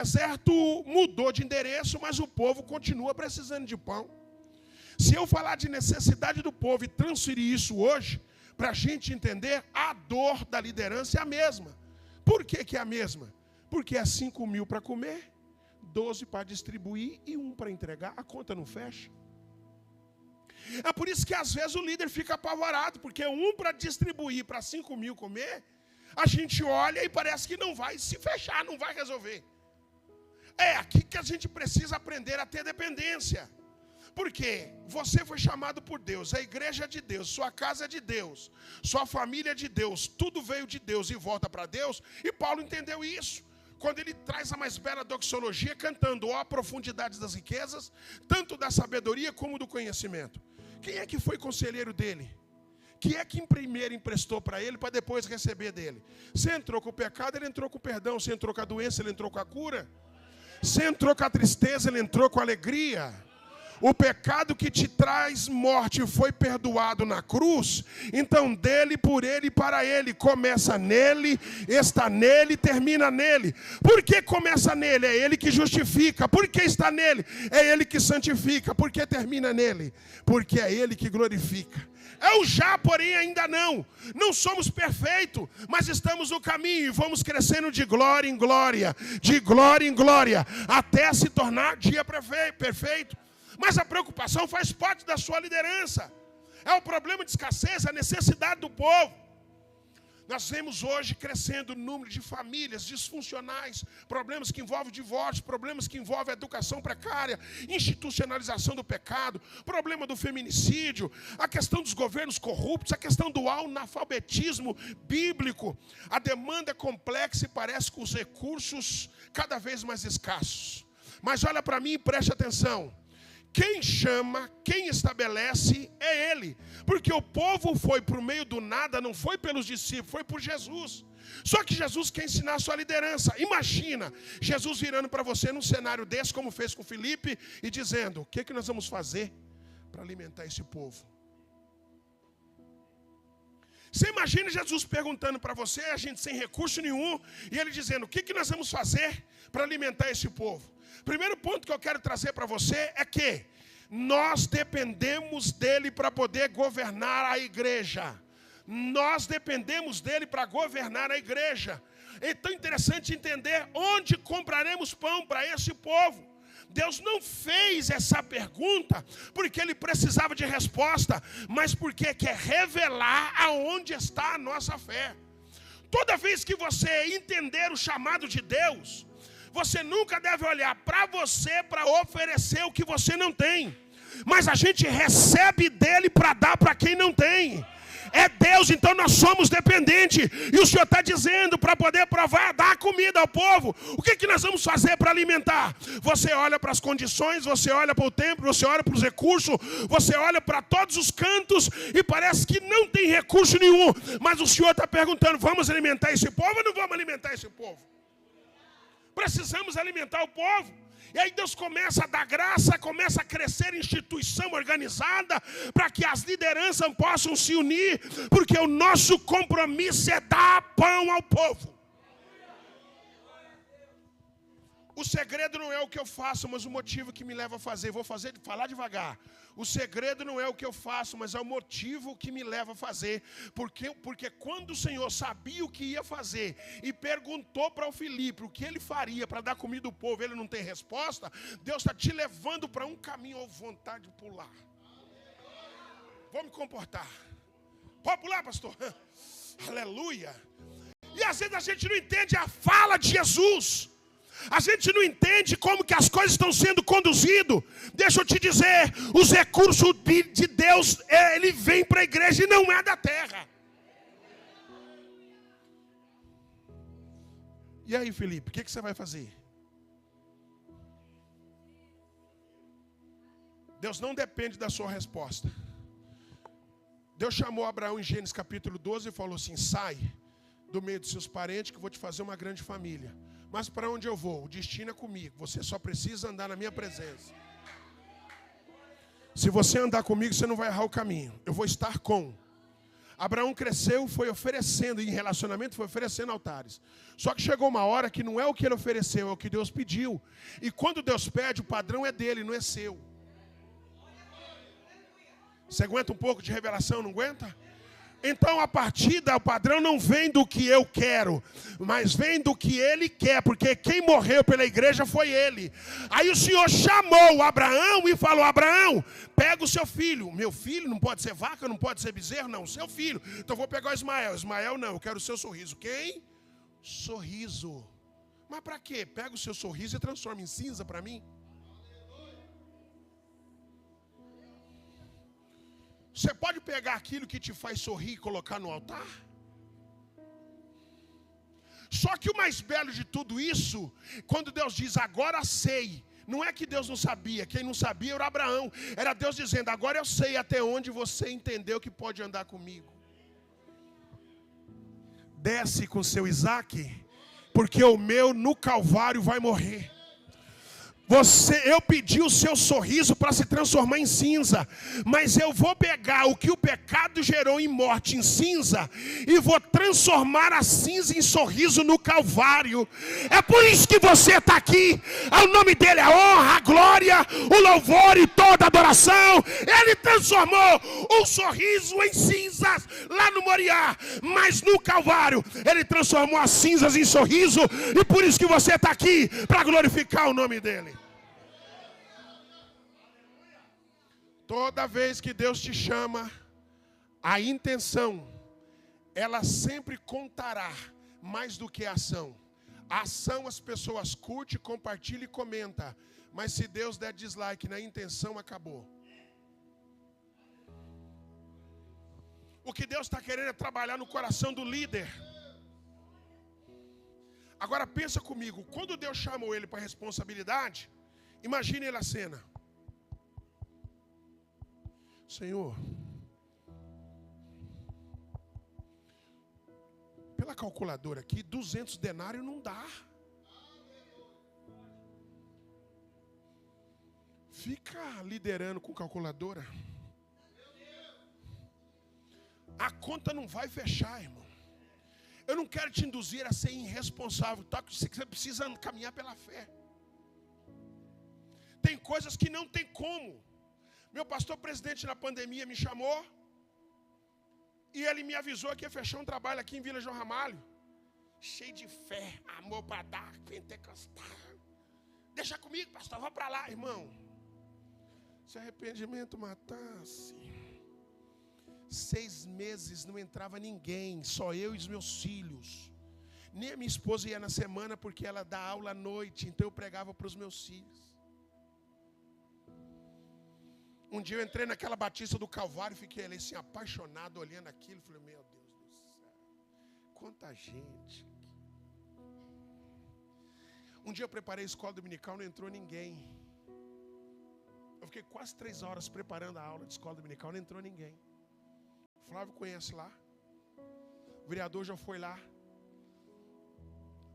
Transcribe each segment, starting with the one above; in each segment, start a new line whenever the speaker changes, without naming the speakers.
deserto mudou de endereço, mas o povo continua precisando de pão. Se eu falar de necessidade do povo e transferir isso hoje, para a gente entender, a dor da liderança é a mesma. Por que é a mesma? Porque é 5.000 para comer, 12 para distribuir e 1 para entregar. A conta não fecha. É por isso que às vezes o líder fica apavorado, porque 1 para distribuir para 5.000 comer, a gente olha e parece que não vai se fechar, não vai resolver. É aqui que a gente precisa aprender a ter dependência. Porque você foi chamado por Deus, a igreja é de Deus, sua casa é de Deus, sua família é de Deus, tudo veio de Deus e volta para Deus. E Paulo entendeu isso, quando ele traz a mais bela doxologia, cantando ó profundidades das riquezas, tanto da sabedoria como do conhecimento. Quem é que foi conselheiro dele? Quem é que primeiro emprestou para ele, para depois receber dele? Você entrou com o pecado, ele entrou com o perdão. Você entrou com a doença, ele entrou com a cura. Você entrou com a tristeza, ele entrou com a alegria. O pecado que te traz morte foi perdoado na cruz. Então dele, por ele e para ele. Começa nele, está nele, termina nele. Por que começa nele? É ele que justifica. Por que está nele? É ele que santifica. Por que termina nele? Porque é ele que glorifica. É o já, porém ainda não. Não somos perfeitos, mas estamos no caminho e vamos crescendo de glória em glória, de glória em glória, até se tornar dia perfeito. Mas a preocupação faz parte da sua liderança. É o problema de escassez, a necessidade do povo. Nós vemos hoje crescendo o número de famílias disfuncionais, problemas que envolvem divórcio, problemas que envolvem educação precária, institucionalização do pecado, problema do feminicídio, a questão dos governos corruptos, a questão do analfabetismo bíblico. A demanda é complexa e parece com os recursos cada vez mais escassos. Mas olha para mim e preste atenção. Quem chama, quem estabelece é Ele. Porque o povo foi por meio do nada, não foi pelos discípulos, foi por Jesus. Só que Jesus quer ensinar a sua liderança. Imagina, Jesus virando para você num cenário desse, como fez com Filipe, e dizendo, o que nós vamos fazer para alimentar esse povo? Você imagina Jesus perguntando para você, a gente sem recurso nenhum, e ele dizendo, o que nós vamos fazer para alimentar esse povo? Primeiro ponto que eu quero trazer para você é que nós dependemos dele para poder governar a igreja. Nós dependemos dele para governar a igreja. É tão interessante entender onde compraremos pão para esse povo. Deus não fez essa pergunta porque ele precisava de resposta, mas porque quer revelar aonde está a nossa fé. Toda vez que você entender o chamado de Deus, você nunca deve olhar para você para oferecer o que você não tem. Mas a gente recebe dele para dar para quem não tem. É Deus, então nós somos dependentes. E o Senhor está dizendo para poder provar, dar comida ao povo. O que nós vamos fazer para alimentar? Você olha para as condições, você olha para o templo, você olha para os recursos, você olha para todos os cantos e parece que não tem recurso nenhum. Mas o Senhor está perguntando, vamos alimentar esse povo ou não vamos alimentar esse povo? Precisamos alimentar o povo. E aí Deus começa a dar graça, começa a crescer instituição organizada para que as lideranças possam se unir, porque o nosso compromisso é dar pão ao povo. O segredo não é o que eu faço, mas o motivo que me leva a fazer. Falar devagar. O segredo não é o que eu faço, mas é o motivo que me leva a fazer. Porque quando o Senhor sabia o que ia fazer e perguntou para o Filipe o que ele faria para dar comida ao povo, ele não tem resposta, Deus está te levando para um caminho ou vontade de pular. Vou me comportar. Pode pular, pastor? Aleluia. E às vezes a gente não entende a fala de Jesus. A gente não entende como que as coisas estão sendo conduzidas. Deixa eu te dizer, os recursos de Deus, ele vem para a igreja e não é da terra. E aí, Felipe, o que você vai fazer? Deus não depende da sua resposta. Deus chamou Abraão em Gênesis capítulo 12 e falou assim, sai do meio dos seus parentes que eu vou te fazer uma grande família. Mas para onde eu vou? O destino é comigo. Você só precisa andar na minha presença. Se você andar comigo, você não vai errar o caminho. Eu vou estar com. Abraão cresceu, foi oferecendo, em relacionamento foi oferecendo altares. Só que chegou uma hora que não é o que ele ofereceu, é o que Deus pediu. E quando Deus pede, o padrão é dele, não é seu. Você aguenta um pouco de revelação, não aguenta? Então a partida, o padrão não vem do que eu quero, mas vem do que ele quer, porque quem morreu pela igreja foi ele. Aí o Senhor chamou Abraão e falou: Abraão, pega o seu filho. Meu filho não pode ser vaca, não pode ser bezerro, não, seu filho. Então eu vou pegar o Ismael. Ismael não, eu quero o seu sorriso. Quem? Sorriso. Mas para quê? Pega o seu sorriso e transforma em cinza para mim. Você pode pegar aquilo que te faz sorrir e colocar no altar? Só que o mais belo de tudo isso, quando Deus diz, agora sei, não é que Deus não sabia, quem não sabia era Abraão. Era Deus dizendo, agora eu sei até onde você entendeu que pode andar comigo. Desce com seu Isaac, porque o meu no Calvário vai morrer. Eu pedi o seu sorriso para se transformar em cinza, mas eu vou pegar o que o pecado gerou em morte, em cinza, e vou transformar a cinza em sorriso no Calvário. É por isso que você está aqui. O nome dele é a honra, a glória, o louvor e toda a adoração. Ele transformou um sorriso em cinzas lá no Moriá, mas no Calvário ele transformou as cinzas em sorriso, e por isso que você está aqui, para glorificar o nome dele. Toda vez que Deus te chama, a intenção, ela sempre contará mais do que a ação. A ação as pessoas curtem, compartilham e comentam. Mas se Deus der dislike na intenção, acabou. O que Deus está querendo é trabalhar no coração do líder. Agora pensa comigo, quando Deus chamou ele para a responsabilidade, imagine ele a cena. Senhor, pela calculadora aqui, 200 denários não dá. Fica liderando com calculadora. A conta não vai fechar, irmão. Eu não quero te induzir a ser irresponsável, tá? Você precisa caminhar pela fé. Tem coisas que não tem como. Meu pastor presidente na pandemia me chamou e ele me avisou que ia fechar um trabalho aqui em Vila João Ramalho. Cheio de fé, amor para dar, pentecostal. Deixa comigo, pastor, vou para lá, irmão. Se arrependimento matasse, 6 meses não entrava ninguém, só eu e os meus filhos. Nem a minha esposa ia na semana porque ela dá aula à noite, então eu pregava para os meus filhos. Um dia eu entrei naquela batista do Calvário, fiquei ali assim, apaixonado, olhando aquilo. Falei, meu Deus do céu, quanta gente. Um dia eu preparei a escola dominical, não entrou ninguém. Eu fiquei quase 3 horas preparando a aula de escola dominical, não entrou ninguém. O Flávio conhece lá. O vereador já foi lá.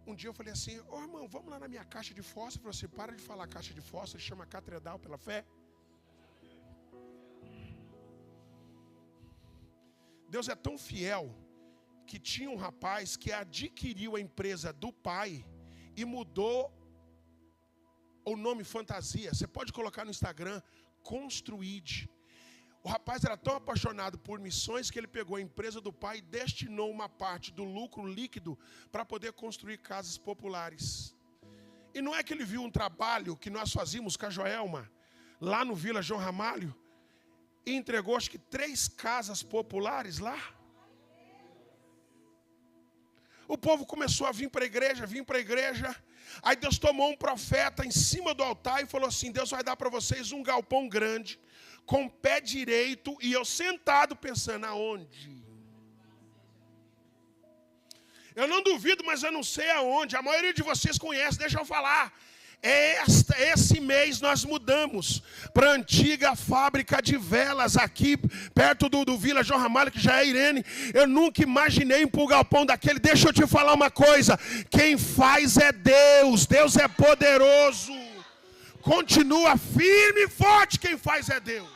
Um dia eu falei assim, irmão, vamos lá na minha caixa de fósforo. Ele falou assim, para de falar caixa de fósforo, ele chama Catedral pela Fé. Deus é tão fiel que tinha um rapaz que adquiriu a empresa do pai e mudou o nome fantasia. Você pode colocar no Instagram, Construid. O rapaz era tão apaixonado por missões que ele pegou a empresa do pai e destinou uma parte do lucro líquido para poder construir casas populares. E não é que ele viu um trabalho que nós fazíamos com a Joelma, lá no Vila João Ramalho, e entregou acho que 3 casas populares lá. O povo começou a vir para a igreja, Aí Deus tomou um profeta em cima do altar e falou assim, Deus vai dar para vocês um galpão grande, com pé direito, e eu sentado pensando, aonde? Eu não duvido, mas eu não sei aonde. A maioria de vocês conhece, deixa eu falar. Esse mês nós mudamos para a antiga fábrica de velas aqui perto do Vila João Ramalho, que já é Irene. Eu nunca imaginei ir para o galpão daquele. Deixa eu te falar uma coisa, quem faz é Deus, Deus é poderoso. Continua firme e forte, quem faz é Deus.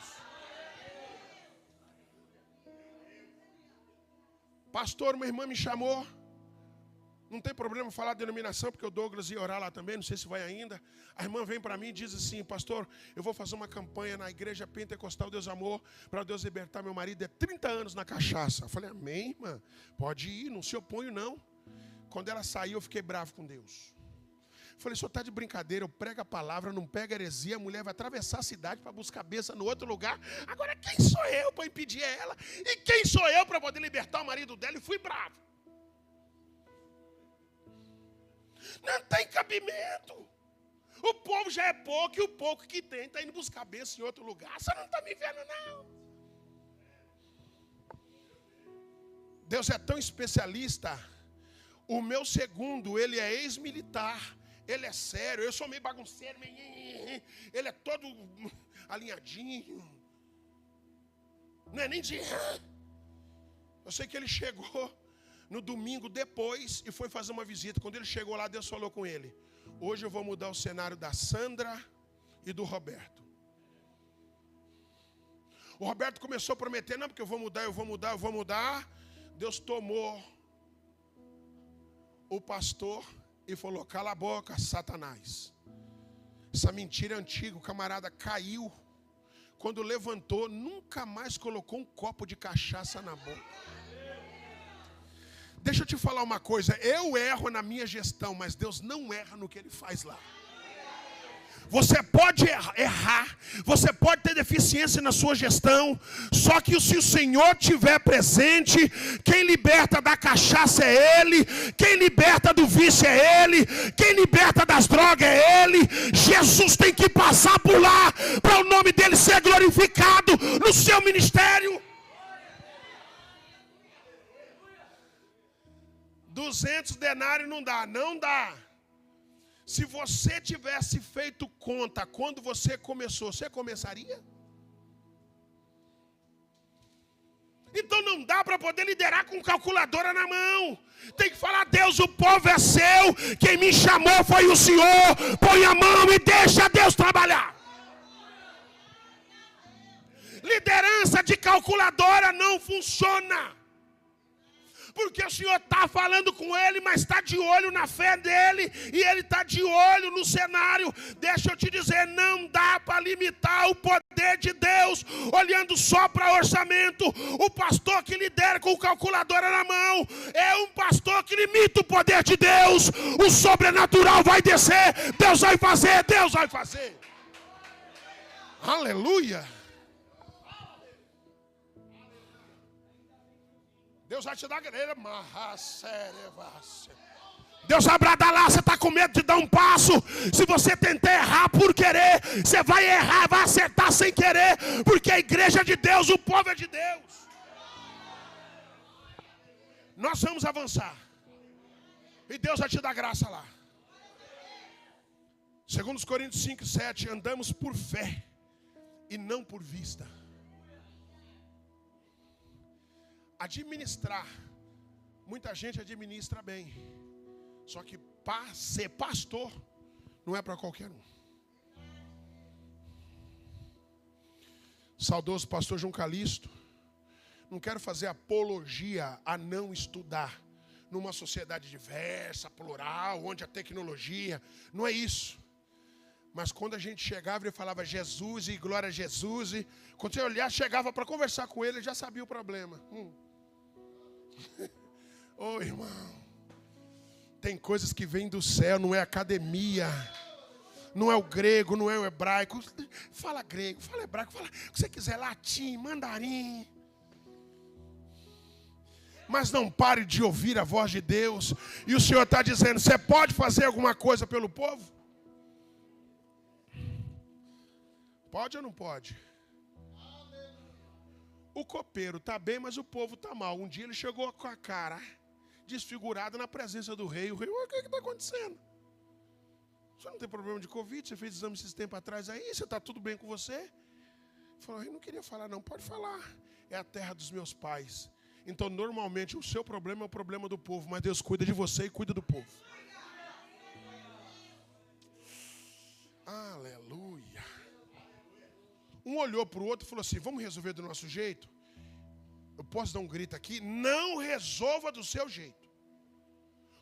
Pastor, uma irmã me chamou. Não tem problema falar de denominação, porque o Douglas ia orar lá também, não sei se vai ainda. A irmã vem para mim e diz assim: pastor, eu vou fazer uma campanha na igreja pentecostal Deus Amor, para Deus libertar meu marido, é 30 anos na cachaça. Eu falei: amém, irmã, pode ir, não se oponho não. Quando ela saiu, eu fiquei bravo com Deus. Falei: o senhor está de brincadeira, eu prego a palavra, não pego heresia, a mulher vai atravessar a cidade para buscar bênção no outro lugar. Agora quem sou eu para impedir ela? E quem sou eu para poder libertar o marido dela? E fui bravo. Não tem cabimento. O povo já é pouco e o pouco que tem está indo buscar bênção em outro lugar. Você não está me vendo, não. Deus é tão especialista. O meu segundo, ele é ex-militar. Ele é sério. Eu sou meio bagunceiro. Ele é todo alinhadinho. Não é nem de... Eu sei que ele chegou no domingo depois e foi fazer uma visita. Quando ele chegou lá, Deus falou com ele: hoje eu vou mudar o cenário da Sandra e do Roberto. O Roberto começou a prometer: não, porque eu vou mudar. Deus tomou o pastor e falou: cala a boca, Satanás. Essa mentira é antiga. O camarada caiu. Quando levantou, nunca mais colocou um copo de cachaça na boca. Deixa eu te falar uma coisa, eu erro na minha gestão, mas Deus não erra no que Ele faz lá. Você pode errar, você pode ter deficiência na sua gestão, só que se o Senhor estiver presente, quem liberta da cachaça é Ele, quem liberta do vício é Ele, quem liberta das drogas é Ele. Jesus tem que passar por lá, para o nome dEle ser glorificado no seu ministério. 200 denários não dá. Se você tivesse feito conta quando você começou, você começaria? Então não dá para poder liderar com calculadora na mão. Tem que falar: Deus, o povo é seu, quem me chamou foi o Senhor. Põe a mão e deixa Deus trabalhar. Liderança de calculadora não funciona. Porque o Senhor está falando com ele, mas está de olho na fé dele, e ele está de olho no cenário. Deixa eu te dizer, não dá para limitar o poder de Deus olhando só para orçamento. O pastor que lidera com calculadora na mão é um pastor que limita o poder de Deus. O sobrenatural vai descer, Deus vai fazer. Aleluia. Deus vai te dar grelha. Deus vai bradar lá, você está com medo de dar um passo. Se você tentar errar por querer, você vai errar, vai acertar sem querer. Porque a igreja é de Deus, o povo é de Deus. Nós vamos avançar. E Deus vai te dar graça lá. 2 Coríntios 5:7, andamos por fé e não por vista. Administrar, muita gente administra bem, só que ser pastor não é para qualquer um. Saudoso pastor João Calixto, não quero fazer apologia a não estudar numa sociedade diversa, plural, onde a tecnologia, não é isso. Mas quando a gente chegava e falava Jesus e glória a Jesus, e quando você olhar, chegava para conversar com ele, já sabia o problema. Ô irmão, tem coisas que vêm do céu, não é academia, não é o grego, não é o hebraico. Fala grego, fala hebraico, fala o que você quiser, latim, mandarim. Mas não pare de ouvir a voz de Deus. E o Senhor está dizendo: você pode fazer alguma coisa pelo povo? Pode ou não pode? O copeiro está bem, mas o povo está mal. Um dia ele chegou com a cara desfigurada na presença do rei. O rei: o que está acontecendo? O senhor não tem problema de Covid? Você fez exame esses tempos atrás aí? Você está tudo bem com você? Ele falou: eu não queria falar não. Pode falar. É a terra dos meus pais. Então normalmente o seu problema é o problema do povo, mas Deus cuida de você e cuida do povo. Aleluia. Um olhou para o outro e falou assim: vamos resolver do nosso jeito? posso dar um grito aqui? Não resolva do seu jeito.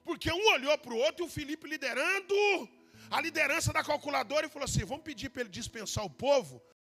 Porque um olhou para o outro e o Felipe liderando a liderança da calculadora e falou assim, vamos pedir para ele dispensar o povo,